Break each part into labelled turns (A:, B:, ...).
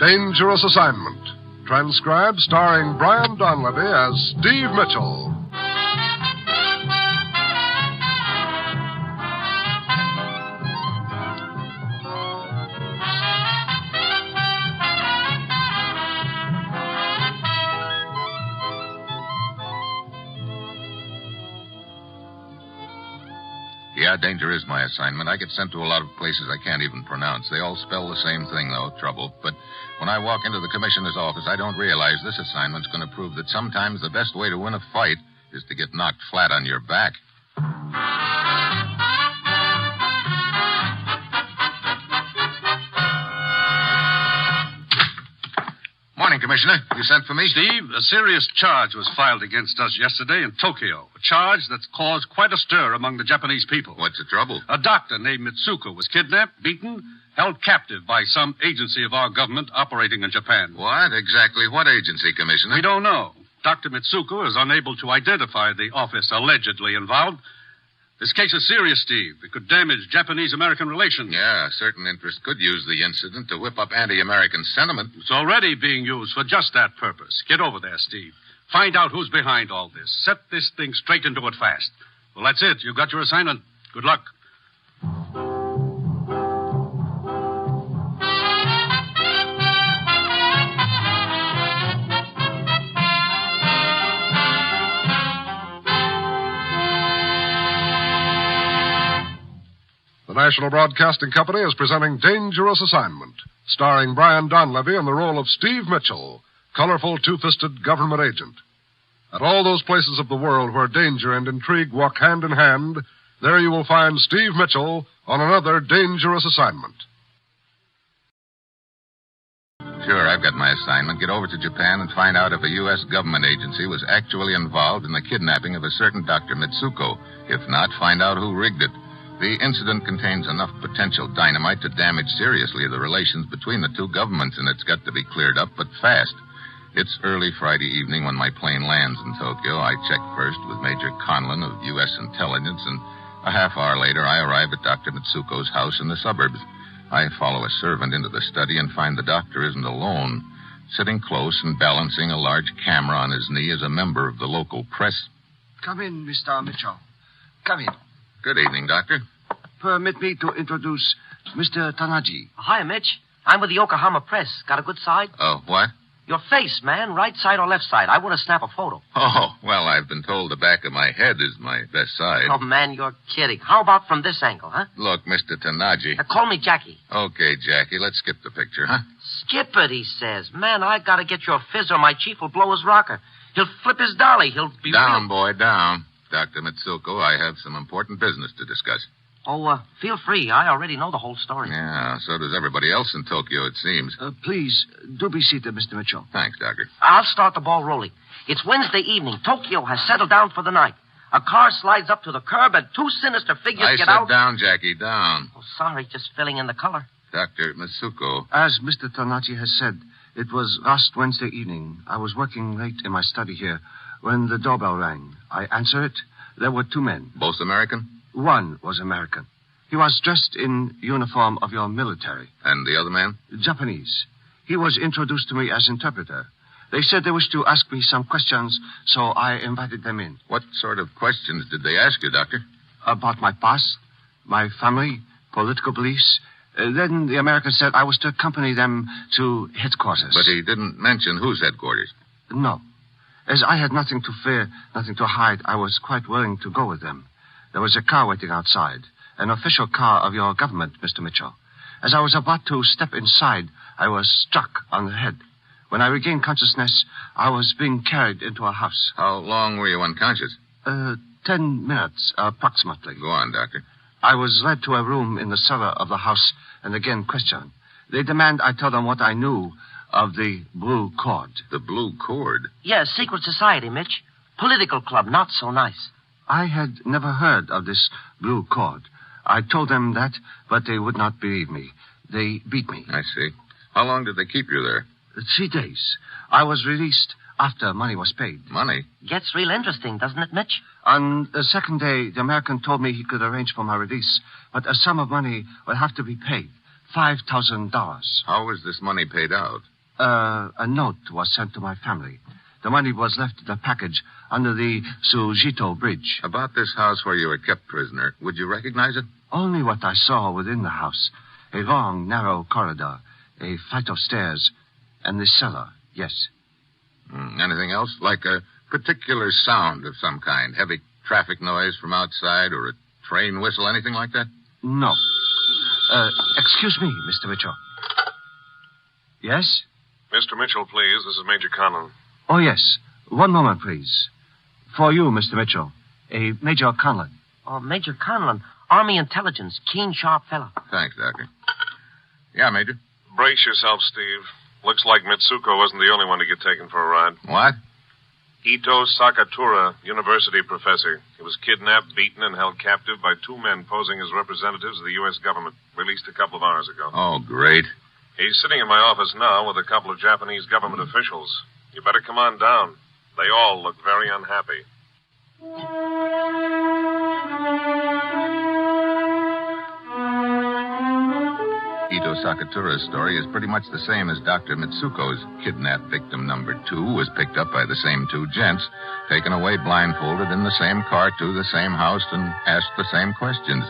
A: Dangerous Assignment. Transcribed starring Brian Donlevy as Steve Mitchell.
B: Yeah, danger is my assignment. I get sent to a lot of places I can't even pronounce. They all spell the same thing, though, trouble. But when I walk into the commissioner's office, I don't realize this assignment's going to prove that sometimes the best way to win a fight is to get knocked flat on your back. Morning, Commissioner. You sent for me?
C: Steve, a serious charge was filed against us yesterday in Tokyo. A charge that's caused quite a stir among the Japanese people.
B: What's the trouble?
C: A doctor named Mitsuko was kidnapped, beaten, held captive by some agency of our government operating in Japan.
B: What? Exactly what agency, Commissioner?
C: We don't know. Dr. Mitsuko is unable to identify the office allegedly involved. This case is serious, Steve. It could damage Japanese-American relations.
B: Yeah, certain interests could use the incident to whip up anti-American sentiment.
C: It's already being used for just that purpose. Get over there, Steve. Find out who's behind all this. Set this thing straight into it fast. Well, that's it. You got your assignment. Good luck.
A: The National Broadcasting Company is presenting Dangerous Assignment, starring Brian Donlevy in the role of Steve Mitchell, colorful, two-fisted government agent. At all those places of the world where danger and intrigue walk hand in hand, there you will find Steve Mitchell on another dangerous assignment.
B: Sure, I've got my assignment. Get over to Japan and find out if a U.S. government agency was actually involved in the kidnapping of a certain Dr. Mitsuko. If not, find out who rigged it. The incident contains enough potential dynamite to damage seriously the relations between the two governments, and it's got to be cleared up, but fast. It's early Friday evening when my plane lands in Tokyo. I check first with Major Conlon of U.S. Intelligence, and a half hour later I arrive at Dr. Mitsuko's house in the suburbs. I follow a servant into the study and find the doctor isn't alone. Sitting close and balancing a large camera on his knee is a member of the local press.
D: Come in, Mr. Mitchell. Come in.
B: Good evening, Doctor.
D: Permit me to introduce Mr. Tanaji.
E: Hi, Mitch. I'm with the Yokohama Press. Got a good side?
B: Oh, what?
E: Your face, man. Right side or left side? I want to snap a photo.
B: Oh, well, I've been told the back of my head is my best side.
E: Oh, man, you're kidding. How about from this angle, huh?
B: Look, Mr. Tanaji.
E: Call me Jackie.
B: Okay, Jackie, let's skip the picture, huh?
E: Skip it, he says. Man, I got to get your fizz or my chief will blow his rocker. He'll flip his dolly. He'll be...
B: Down, boy, down. Dr. Mitsuko, I have some important business to discuss.
E: Oh, feel free. I already know the whole story.
B: Yeah, so does everybody else in Tokyo, it seems.
D: Please, do be seated, Mr. Mitchell.
B: Thanks, Doctor.
E: I'll start the ball rolling. It's Wednesday evening. Tokyo has settled down for the night. A car slides up to the curb and two sinister figures get out.
B: Down, Jackie, down.
E: Oh, sorry, just filling in the color.
B: Dr. Mitsuko.
D: As Mr. Tanaji has said, it was last Wednesday evening. I was working late in my study here when the doorbell rang. I answered it. There were two men.
B: Both American?
D: One was American. He was dressed in uniform of your military.
B: And the other man?
D: Japanese. He was introduced to me as interpreter. They said they wished to ask me some questions, so I invited them in.
B: What sort of questions did they ask you, Doctor?
D: About my past, my family, political beliefs. Then the American said I was to accompany them to headquarters.
B: But he didn't mention whose headquarters.
D: No. As I had nothing to fear, nothing to hide, I was quite willing to go with them. There was a car waiting outside, an official car of your government, Mr. Mitchell. As I was about to step inside, I was struck on the head. When I regained consciousness, I was being carried into a house.
B: How long were you unconscious?
D: 10 minutes, approximately.
B: Go on, Doctor.
D: I was led to a room in the cellar of the house and again questioned. They demand I tell them what I knew of the Blue Cord.
B: The Blue Cord?
E: Yeah, secret society, Mitch. Political club, not so nice.
D: I had never heard of this Blue Cord. I told them that, but they would not believe me. They beat me.
B: I see. How long did they keep you there?
D: 3 days. I was released after money was paid.
B: Money?
E: Gets real interesting, doesn't it, Mitch?
D: On the second day, the American told me he could arrange for my release, but a sum of money would have to be paid. $5,000.
B: How was this money paid out?
D: A note was sent to my family. The money was left in a package under the Sujito Bridge.
B: About this house where you were kept prisoner, would you recognize it?
D: Only what I saw within the house. A long, narrow corridor, a flight of stairs, and the cellar, yes.
B: Anything else? Like a particular sound of some kind? Heavy traffic noise from outside or a train whistle, anything like that?
D: No. Excuse me, Mr. Mitchell. Yes?
A: Mr. Mitchell, please. This is Major Conlon.
D: Oh, yes. One moment, please. For you, Mr. Mitchell. A Major Conlon.
E: Oh, Major Conlon. Army intelligence. Keen, sharp fella.
B: Thanks, Doctor. Yeah, Major.
A: Brace yourself, Steve. Looks like Mitsuko wasn't the only one to get taken for a ride.
B: What?
A: Ito Sakatura, university professor. He was kidnapped, beaten, and held captive by two men posing as representatives of the U.S. government, released a couple of hours ago.
B: Oh, great.
A: He's sitting in my office now with a couple of Japanese government officials. You better come on down. They all look very unhappy.
B: Ito Sakatura's story is pretty much the same as Dr. Mitsuko's. Kidnapped victim number 2 was picked up by the same two gents, taken away blindfolded in the same car to the same house, and asked the same questions.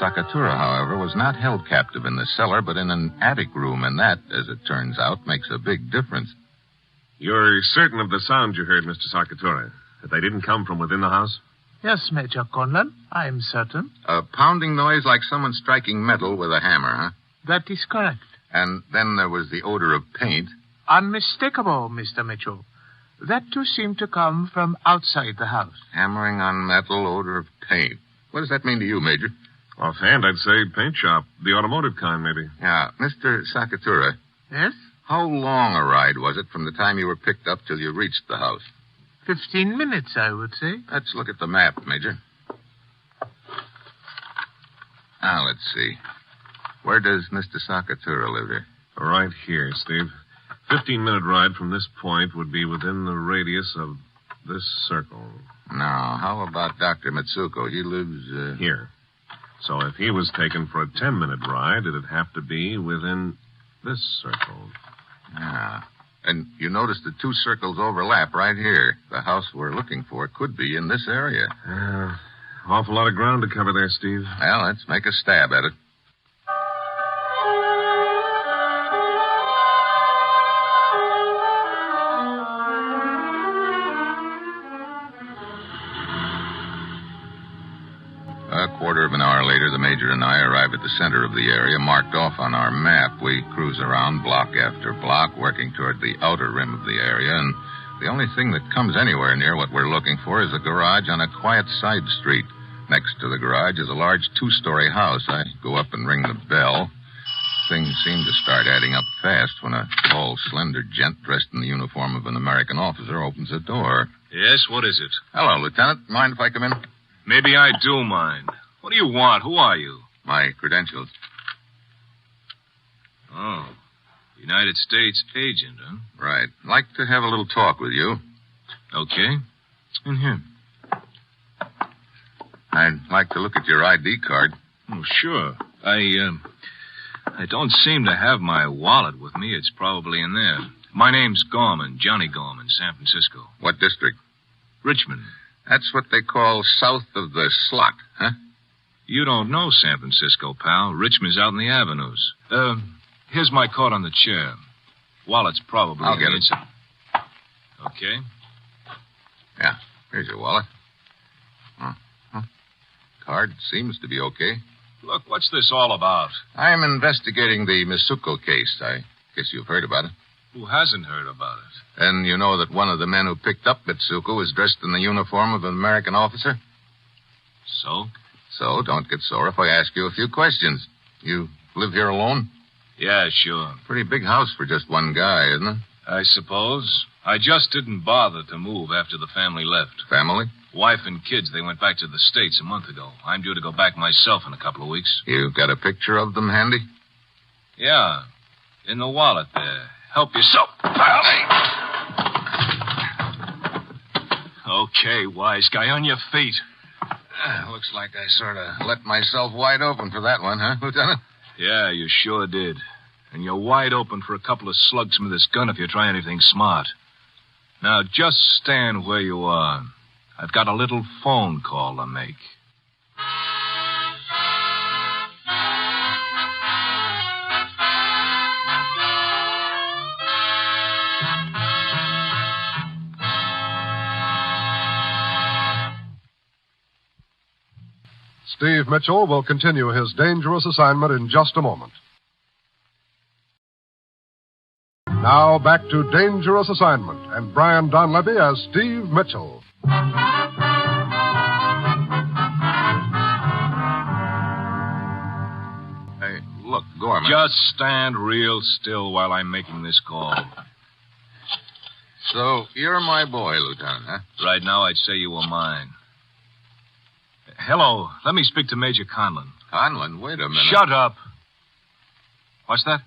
B: Sakatura, however, was not held captive in the cellar, but in an attic room, and that, as it turns out, makes a big difference.
A: You're certain of the sound you heard, Mr. Sakatura? That they didn't come from within the house?
F: Yes, Major Conlon, I am certain.
B: A pounding noise like someone striking metal with a hammer, huh?
F: That is correct.
B: And then there was the odor of paint.
F: Unmistakable, Mr. Mitchell. That, too, seemed to come from outside the house.
B: Hammering on metal, odor of paint. What does that mean to you, Major?
A: Offhand, I'd say paint shop. The automotive kind, maybe.
B: Yeah, Mr. Sakatura,
F: Yes?
B: how long a ride was it from the time you were picked up till you reached the house?
F: 15 minutes, I would say.
B: Let's look at the map, Major. Now, let's see. Where does Mr. Sakatura live here?
A: Right here, Steve. 15-minute ride from this point would be within the radius of this circle.
B: Now, how about Dr. Mitsuko? He lives,
A: Here. So if he was taken for a 10-minute ride, it'd have to be within this circle.
B: Yeah. And you notice the two circles overlap right here. The house we're looking for could be in this area.
A: Awful lot of ground to cover there, Steve.
B: Well, let's make a stab at it. A quarter of an hour later, the Major and I arrive at the center of the area marked off on our map. We cruise around block after block, working toward the outer rim of the area, and the only thing that comes anywhere near what we're looking for is a garage on a quiet side street. Next to the garage is a large two-story house. I go up and ring the bell. Things seem to start adding up fast when a tall, slender gent dressed in the uniform of an American officer opens the door.
G: Yes, what is it?
B: Hello, Lieutenant. Mind if I come in?
G: Maybe I do mind. What do you want? Who are you?
B: My credentials.
G: Oh, United States agent, huh?
B: Right. Like to have a little talk with you.
G: Okay. In here.
B: I'd like to look at your ID card.
G: Oh, sure. I don't seem to have my wallet with me. It's probably in there. My name's Gorman, Johnny Gorman, San Francisco.
B: What district?
G: Richmond.
B: That's what they call south of the slot, huh?
G: You don't know San Francisco, pal. Richmond's out in the avenues. Here's my card on the chair. Wallet's probably
B: I'll
G: in
B: get
G: the
B: it.
G: inside. Okay.
B: Yeah, here's your wallet. Card seems to be okay.
G: Look, what's this all about?
B: I am investigating the Mitsuko case. I guess you've heard about it.
G: Who hasn't heard about it?
B: And you know that one of the men who picked up Mitsuko was dressed in the uniform of an American officer?
G: So?
B: So don't get sore if I ask you a few questions. You live here alone?
G: Yeah, sure.
B: Pretty big house for just one guy, isn't it?
G: I suppose. I just didn't bother to move after the family left.
B: Family?
G: Wife and kids, they went back to the States a month ago. I'm due to go back myself in a couple of weeks.
B: You got a picture of them handy?
G: Yeah. In the wallet there. Help yourself, pal. Okay, wise guy, on your feet.
B: Looks like I sort of let myself wide open for that one, huh, Lieutenant?
G: Yeah, you sure did. And you're wide open for a couple of slugs from this gun if you try anything smart. Now, just stand where you are. I've got a little phone call to make.
A: Steve Mitchell will continue his dangerous assignment in just a moment. Now back to Dangerous Assignment and Brian Donlevy as Steve Mitchell.
B: Hey, look, Gorman.
G: Just stand real still while I'm making this call.
B: So, you're my boy, Lieutenant, huh?
G: Right now, I'd say you were mine. Hello. Let me speak to Major Conlon.
B: Conlon, wait a minute.
G: Shut up. What's that?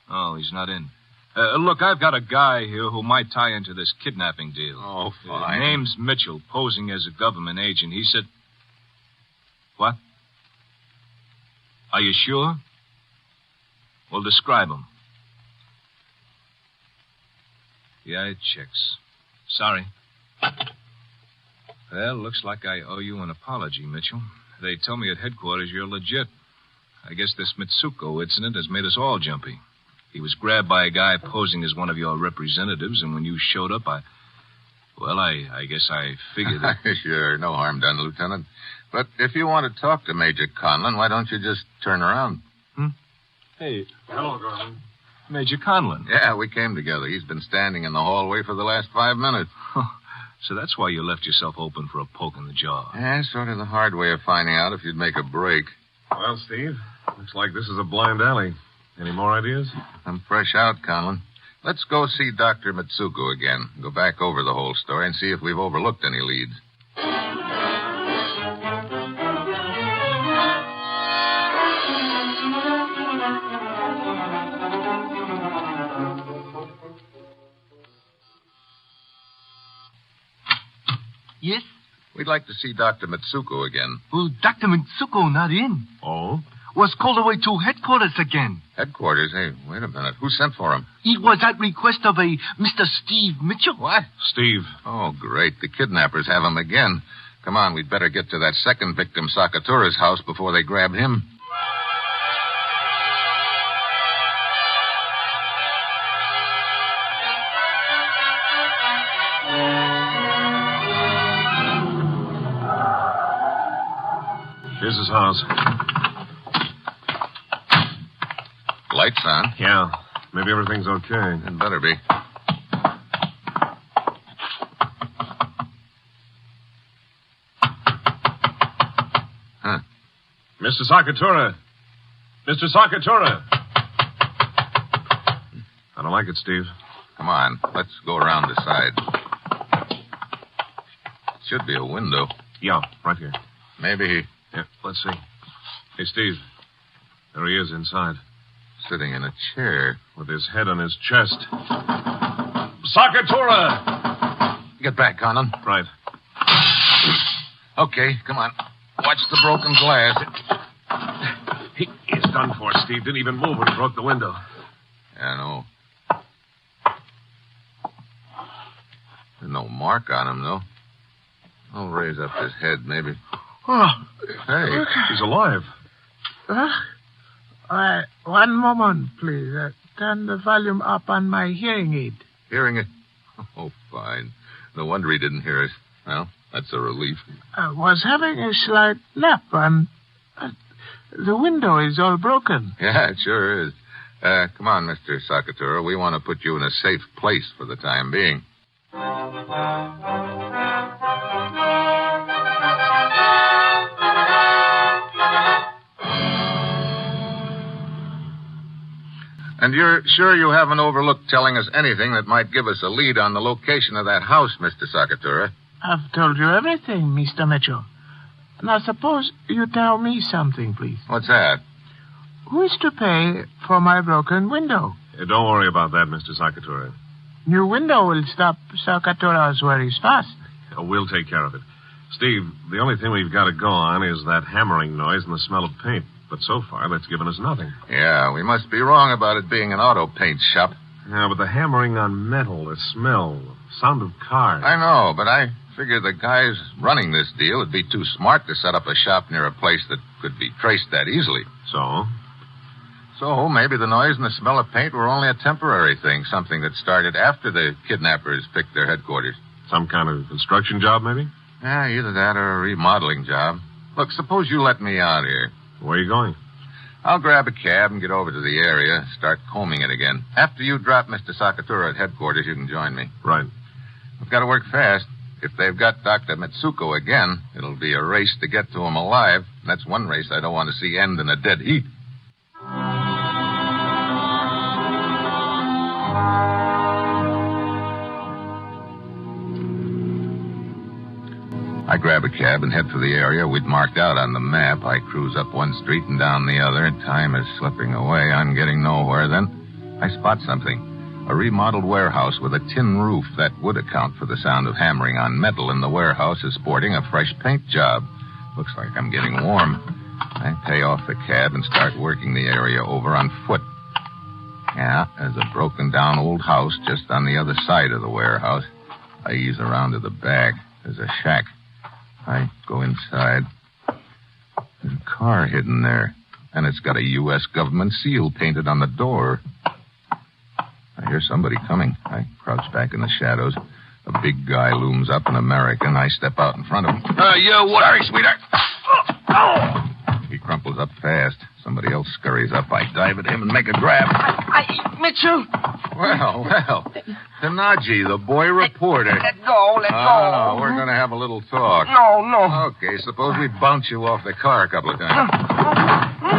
G: Oh, he's not in. Look, I've got a guy here who might tie into this kidnapping deal.
B: Oh, fine.
G: Name's Mitchell, posing as a government agent. He said... What? Are you sure? Well, describe him. Yeah, it checks. Sorry. Well, looks like I owe you an apology, Mitchell. They told me at headquarters you're legit. I guess this Mitsuko incident has made us all jumpy. He was grabbed by a guy posing as one of your representatives, and when you showed up, I guess I figured that...
B: Sure, no harm done, Lieutenant. But if you want to talk to Major Conlon, why don't you just turn around?
G: Hey. Hello, Gorman. Major Conlon.
B: Yeah, we came together. He's been standing in the hallway for the last 5 minutes.
G: So that's why you left yourself open for a poke in the jaw.
B: Yeah, sort of the hard way of finding out if you'd make a break.
H: Well, Steve, looks like this is a blind alley. Any more ideas?
B: I'm fresh out, Conlon. Let's go see Dr. Mitsuko again. Go back over the whole story and see if we've overlooked any leads.
I: Yes?
B: We'd like to see Dr. Mitsuko again.
I: Well, Dr. Mitsuko not in.
H: Oh?
I: Was called away to headquarters again.
B: Headquarters? Hey, wait a minute. Who sent for him?
I: It was at request of a Mr. Steve Mitchell.
B: What?
H: Steve.
B: Oh, great. The kidnappers have him again. Come on, we'd better get to that second victim, Sakatura's house, before they grab him.
H: Here's his house.
B: Lights on.
H: Yeah. Maybe everything's okay.
B: It better be. Huh.
H: Mr. Sakatura. Mr. Sakatura. I don't like it, Steve.
B: Come on. Let's go around the side. Should be a window.
H: Yeah, right here.
B: Maybe
H: Yeah, let's see. Hey, Steve. There he is inside.
B: sitting in a chair.
H: With his head on his chest. Sakatura!
B: Get back, Conan.
H: Right.
B: Okay, come on. Watch the broken glass.
H: He's done for, Steve. Didn't even move when he broke the window.
B: I know. There's no mark on him, though. I'll raise up his head, maybe.
F: Oh.
B: Hey.
H: He's alive.
F: One moment, please. Turn the volume up on my hearing aid.
B: Hearing it? Oh, fine. No wonder he didn't hear us. Well, that's a relief.
F: I was having a slight nap, and the window is all broken.
B: Yeah, it sure is. Come on, Mr. Sakatura. We want to put you in a safe place for the time being. And you're sure you haven't overlooked telling us anything that might give us a lead on the location of that house, Mr. Sakatura?
F: I've told you everything, Mr. Mitchell. Now, suppose you tell me something, please.
B: What's that?
F: Who is to pay for my broken window?
H: Don't worry about that, Mr. Sakatura.
F: New window will stop Sakatura's worries fast.
H: We'll take care of it. Steve, the only thing we've got to go on is that hammering noise and the smell of paint. But so far, that's given us nothing.
B: Yeah, we must be wrong about it being an auto paint shop.
H: Yeah, but the hammering on metal, the smell, sound of cars.
B: I know, but I figure the guys running this deal would be too smart to set up a shop near a place that could be traced that easily.
H: So?
B: So maybe the noise and the smell of paint were only a temporary thing, something that started after the kidnappers picked their headquarters.
H: Some kind of construction job, maybe?
B: Yeah, either that or a remodeling job. Look, suppose you let me out here.
H: Where are you going?
B: I'll grab a cab and get over to the area, start combing it again. After you drop Mr. Sakatura at headquarters, you can join me.
H: Right.
B: We've got to work fast. If they've got Dr. Mitsuko again, it'll be a race to get to him alive. That's one race I don't want to see end in a dead heat. I grab a cab and head for the area we'd marked out on the map. I cruise up one street and down the other. Time is slipping away. I'm getting nowhere. Then I spot something. A remodeled warehouse with a tin roof that would account for the sound of hammering on metal in the warehouse is sporting a fresh paint job. Looks like I'm getting warm. I pay off the cab and start working the area over on foot. Yeah, there's a broken-down old house just on the other side of the warehouse. I ease around to the back. There's a shack. I go inside. There's a car hidden there, and it's got a U.S. government seal painted on the door. I hear somebody coming. I crouch back in the shadows. A big guy looms up, an American. I step out in front of him.
E: What? Sorry, sweetheart.
B: He crumples up fast. Somebody else scurries up. I dive at him and make a grab.
E: Mitchell.
B: Well. Tanaji, the boy reporter.
E: Let go.
B: Oh, we're going to have a little talk.
E: No.
B: Okay, suppose we bounce you off the car a couple of times.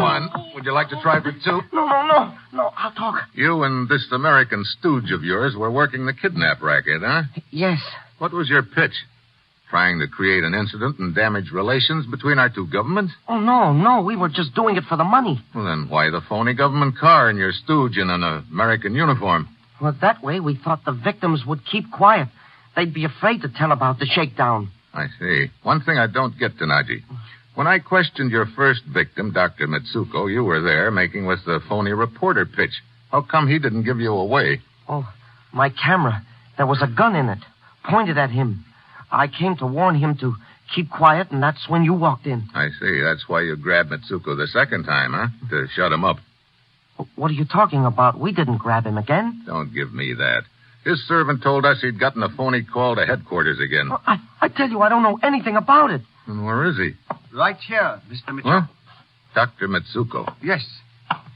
B: One. Would you like to try for two?
E: No, I'll talk.
B: You and this American stooge of yours were working the kidnap racket, huh?
E: Yes.
B: What was your pitch? Trying to create an incident and damage relations between our two governments?
E: Oh, no. We were just doing it for the money.
B: Well, then why the phony government car and your stooge in an American uniform?
E: Well, that way we thought the victims would keep quiet. They'd be afraid to tell about the shakedown.
B: I see. One thing I don't get, Tanaji. When I questioned your first victim, Dr. Mitsuko, you were there making with the phony reporter pitch. How come he didn't give you away?
E: Oh, my camera. There was a gun in it, pointed at him. I came to warn him to keep quiet, and that's when you walked in.
B: I see. That's why you grabbed Mitsuko the second time, huh? To shut him up.
E: What are you talking about? We didn't grab him again.
B: Don't give me that. His servant told us he'd gotten a phony call to headquarters again.
E: I tell you, I don't know anything about it.
B: And where is he?
I: Right here, Mr. Mitchell.
B: What? Dr. Mitsuko.
I: Yes.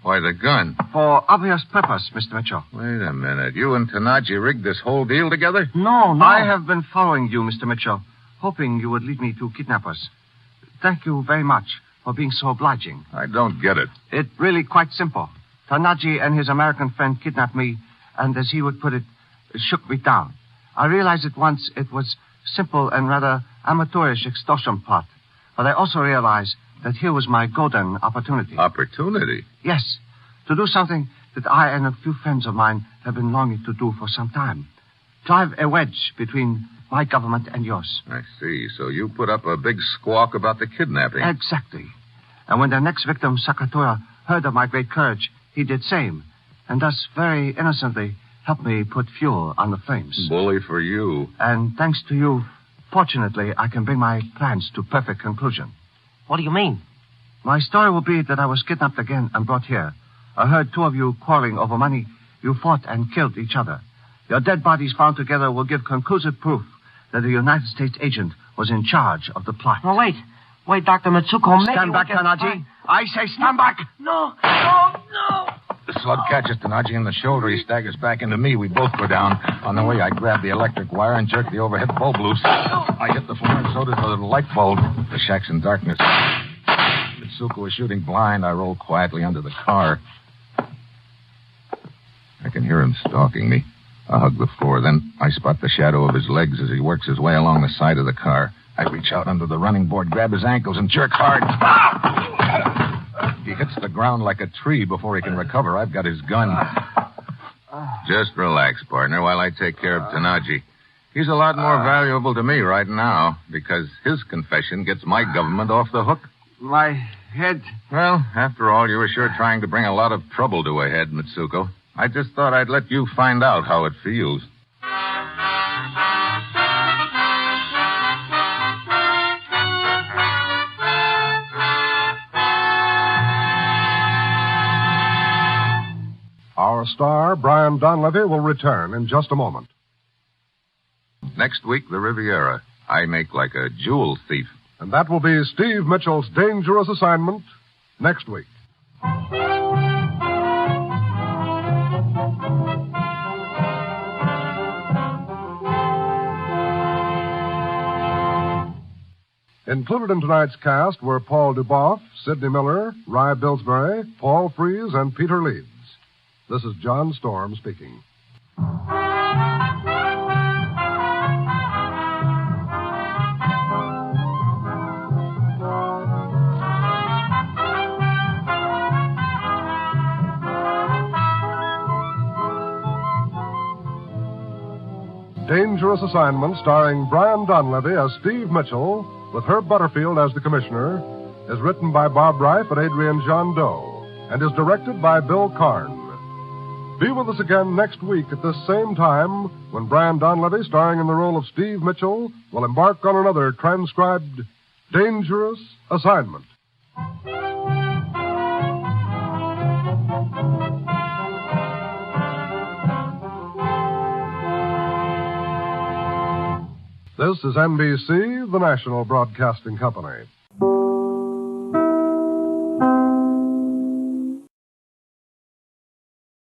B: Why the gun?
D: For obvious purpose, Mr. Mitchell.
B: Wait a minute. You and Tanaji rigged this whole deal together?
E: No.
D: I have been following you, Mr. Mitchell, hoping you would lead me to kidnappers. Thank you very much for being so obliging.
B: I don't get it.
D: It's really quite simple. Tanaji and his American friend kidnapped me, and as he would put it, shook me down. I realized at once it was simple and rather amateurish extortion plot. But I also realized that here was my golden opportunity.
B: Opportunity?
D: Yes, to do something that I and a few friends of mine have been longing to do for some time. Drive a wedge between my government and yours.
B: I see. So you put up a big squawk about the kidnapping.
D: Exactly. And when the next victim, Sakatura, heard of my great courage, he did same. And thus, very innocently, helped me put fuel on the flames.
B: Bully for you.
D: And thanks to you, fortunately, I can bring my plans to perfect conclusion.
E: What do you mean?
D: My story will be that I was kidnapped again and brought here. I heard two of you quarreling over money. You fought and killed each other. Your dead bodies found together will give conclusive proof that a United States agent was in charge of the plot.
E: No, wait. Wait, Dr. Mitsuko.
D: Stand back, Tanaji. I say stand back.
E: No.
B: The slug catches Tanaji in the shoulder. He staggers back into me. We both go down. On the way, I grab the electric wire and jerk the overhead bulb loose. I hit the floor, and so does the light bulb. The shack's in darkness. Mitsuko is shooting blind. I roll quietly under the car. I can hear him stalking me. I hug the floor. Then I spot the shadow of his legs as he works his way along the side of the car. I reach out under the running board, grab his ankles, and jerk hard. He hits the ground like a tree before he can recover. I've got his gun. Just relax, partner, while I take care of Tanaji. He's a lot more valuable to me right now because his confession gets my government off the hook.
D: My
I: head.
B: Well, after all, you were sure trying to bring a lot of trouble to a head, Mitsuko. I just thought I'd let you find out how it feels.
A: Our star, Brian Donlevy, will return in just a moment.
B: Next week, the Riviera. I make like a jewel thief.
A: And that will be Steve Mitchell's dangerous assignment next week. Included in tonight's cast were Paul Duboff, Sidney Miller, Rye Billsbury, Paul Frees, and Peter Leeds. This is John Storm speaking. Dangerous Assignment, starring Brian Donlevy as Steve Mitchell, with Herb Butterfield as the commissioner, is written by Bob Reif and Adrian John Doe, and is directed by Bill Karn. Be with us again next week at this same time when Brian Donlevy, starring in the role of Steve Mitchell, will embark on another transcribed Dangerous Assignment. This is NBC, the national broadcasting company.